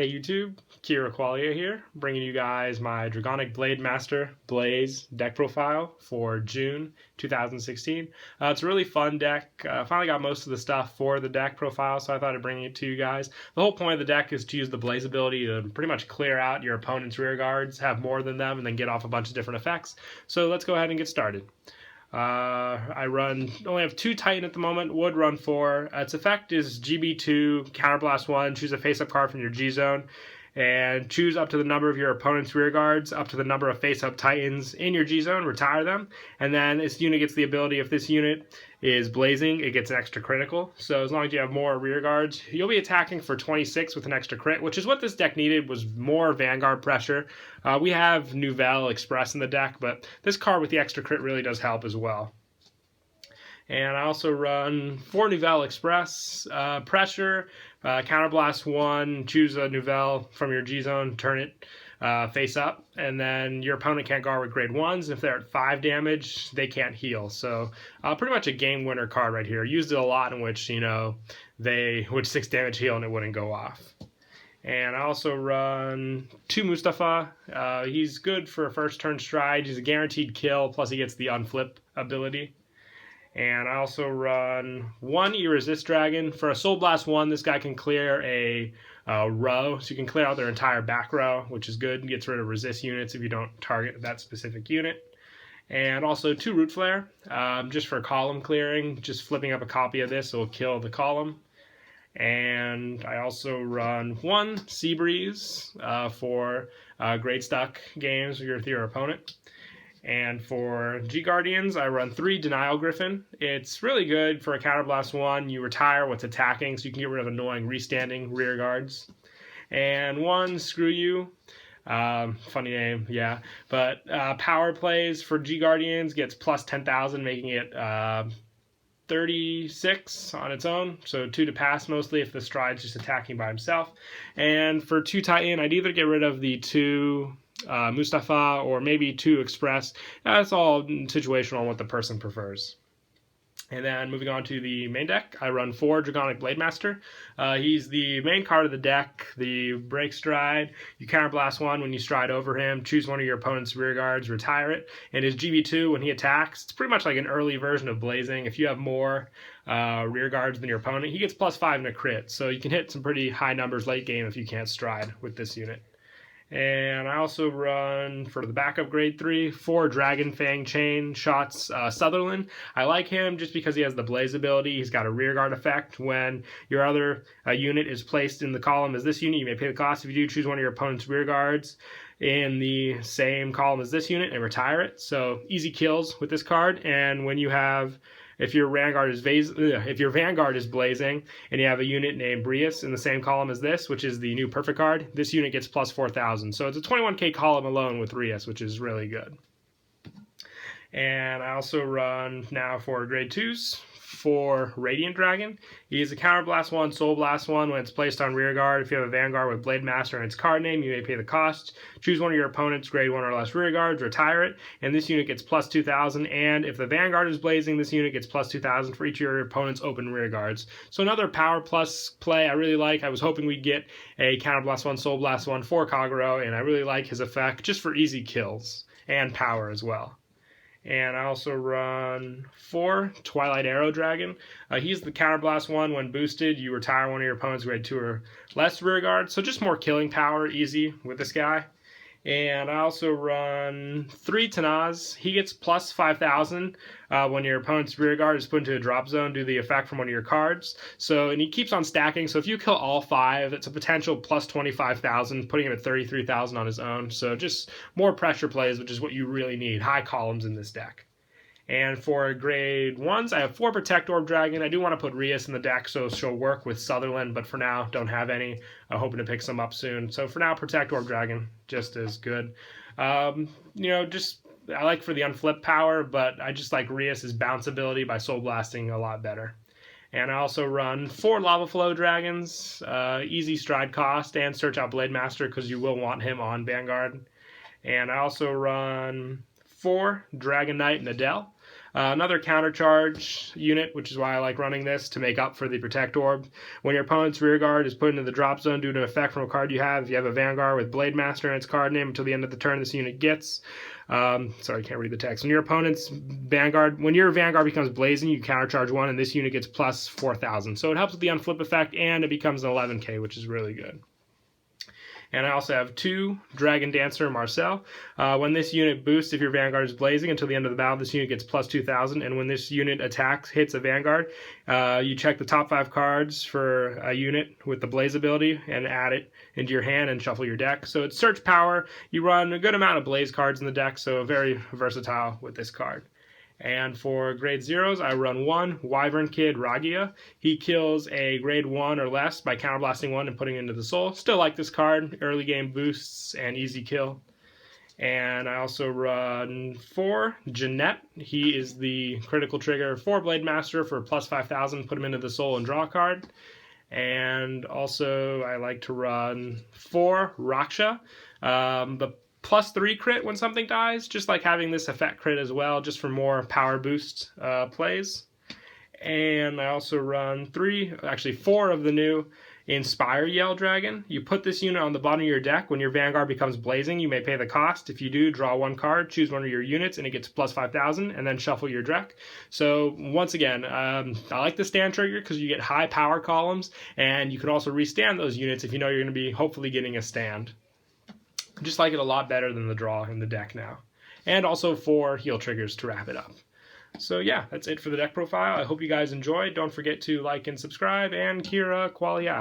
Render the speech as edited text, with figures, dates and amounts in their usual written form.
Hey YouTube, Kira Qualia here, bringing you guys my Dragonic Blademaster Blaze deck profile for June 2016. It's a really fun deck. Finally got most of the stuff for the deck profile, so I thought I'd bring it to you guys. The whole point of the deck is to use the Blaze ability to pretty much clear out your opponent's rear guards, have more than them, and then get off a bunch of different effects. So let's go ahead and get started. I only have 2 Titan at the moment, would run 4. Its effect is GB2, Counterblast 1, choose a face-up card from your G-Zone, and choose up to the number of your opponent's rear guards, up to the number of face-up Titans in your G-Zone, retire them, and then this unit gets the ability, if this unit is blazing, it gets an extra critical. So as long as you have more rear guards, you'll be attacking for 26 with an extra crit, which is what this deck needed, was more Vanguard pressure. We have Nouvelle Express in the deck, but this card with the extra crit really does help as well. And I also run 4 Nouvelle Express, pressure, Counterblast 1, choose a Nouvelle from your G-Zone, turn it face up, and then your opponent can't guard with grade 1s. If they're at 5 damage, they can't heal. So pretty much a game winner card right here. Used it a lot in which, they would 6 damage heal and it wouldn't go off. And I also run 2 Mustafa. He's good for a first turn stride. He's a guaranteed kill, plus he gets the unflip ability. And I also run 1 E-Resist Dragon. For a Soul Blast 1, this guy can clear a row, so you can clear out their entire back row, which is good. Gets rid of resist units if you don't target that specific unit. And also 2 Root Flare, just for column clearing. Just flipping up a copy of this will kill the column. And I also run 1 Sea Breeze for grade stuck games with your opponent. And for G-Guardians, I run 3 Denial Griffin. It's really good for a Counterblast 1. You retire what's attacking, so you can get rid of annoying restanding rear guards. And 1 Screw You. Funny name, yeah. But power plays for G-Guardians gets plus 10,000, making it 36 on its own, so 2 to pass mostly if the stride's just attacking by himself. And for 2 Titan, I'd either get rid of the 2 Mustafa or maybe 2 Express. That's all situational on what the person prefers. And then moving on to the main deck, I run 4 Dragonic Blademaster. He's the main card of the deck, the break stride. You counterblast 1 when you stride over him, choose one of your opponent's rear guards, retire it. And his GB2, when he attacks, it's pretty much like an early version of Blazing. If you have more rear guards than your opponent, he gets plus 5 in a crit. So you can hit some pretty high numbers late game if you can't stride with this unit. And I also run, for the backup grade 3, 4 Dragon Fang Chain Shots Sutherland. I like him just because he has the Blaze ability. He's got a rear guard effect. When your other unit is placed in the column as this unit, you may pay the cost. If you do, choose one of your opponent's rear guards in the same column as this unit and retire it. So easy kills with this card. And when you have... If your Vanguard is blazing and you have a unit named Brius in the same column as this, which is the new perfect card, this unit gets plus 4,000. So it's a 21k column alone with Brius, which is really good. And I also run now for grade 2s for Radiant Dragon. He's a Counterblast 1, Soul Blast 1 when it's placed on rear guard. If you have a Vanguard with Blademaster and its card name, you may pay the cost. Choose one of your opponent's grade 1 or less rear guards, retire it, and this unit gets plus 2,000. And if the Vanguard is blazing, this unit gets plus 2,000 for each of your opponent's open rear guards. So another power plus play I really like. I was hoping we'd get a Counterblast 1, Soul Blast 1 for Kagero, and I really like his effect just for easy kills and power as well. And I also run 4 Twilight Arrow Dragon. He's the Counterblast 1. When boosted, you retire one of your opponent's grade 2 or less rear guard. So just more killing power, easy with this guy. And I also run 3 Tanaz. He gets plus 5,000 when your opponent's rear guard is put into a drop zone due to the effect from one of your cards. And he keeps on stacking. So if you kill all 5, it's a potential plus 25,000, putting him at 33,000 on his own. So just more pressure plays, which is what you really need. High columns in this deck. And for grade 1s, I have 4 Protect Orb Dragon. I do want to put Rias in the deck, so she'll work with Sutherland, but for now, don't have any. I'm hoping to pick some up soon. So for now, Protect Orb Dragon, just as good. I like for the unflip power, but I just like Rias' bounce ability by Soul Blasting a lot better. And I also run 4 Lava Flow Dragons, easy stride cost, and search out Blademaster because you will want him on Vanguard. And I also run 4 Dragon Knight and Adele. Another countercharge unit, which is why I like running this, to make up for the Protect Orb. When your opponent's rear guard is put into the drop zone due to an effect from a card you have, if you have a Vanguard with Blademaster in its card name until the end of the turn this unit gets. Sorry, I can't read the text. When your Vanguard becomes blazing, you countercharge 1, and this unit gets plus 4,000. So it helps with the unflip effect, and it becomes an 11k, which is really good. And I also have 2 Dragon Dancer Marcel. When this unit boosts, if your Vanguard is blazing until the end of the battle, this unit gets plus 2,000. And when this unit hits a Vanguard, you check the top 5 cards for a unit with the Blaze ability and add it into your hand and shuffle your deck. So it's search power. You run a good amount of Blaze cards in the deck, so very versatile with this card. And for grade 0s, I run 1 Wyvern Kid Ragia. He kills a grade 1 or less by counterblasting 1 and putting it into the soul. Still like this card. Early game boosts and easy kill. And I also run 4 Jeanette. He is the critical trigger for Blademaster for plus 5,000. Put him into the soul and draw a card. And also I like to run 4 Raksha. The plus 3 crit when something dies, just like having this effect crit as well, just for more power boost plays. And I also run 4 of the new Inspire Yell Dragon. You put this unit on the bottom of your deck. When your Vanguard becomes blazing, you may pay the cost. If you do, draw 1 card, choose one of your units, and it gets plus 5,000, and then shuffle your deck. So once again, I like the stand trigger because you get high power columns, and you can also restand those units if you know you're going to be hopefully getting a stand. Just like it a lot better than the draw in the deck now. And also 4 heal triggers to wrap it up. So yeah, that's it for the deck profile. I hope you guys enjoyed. Don't forget to like and subscribe, and Kira, qualia out.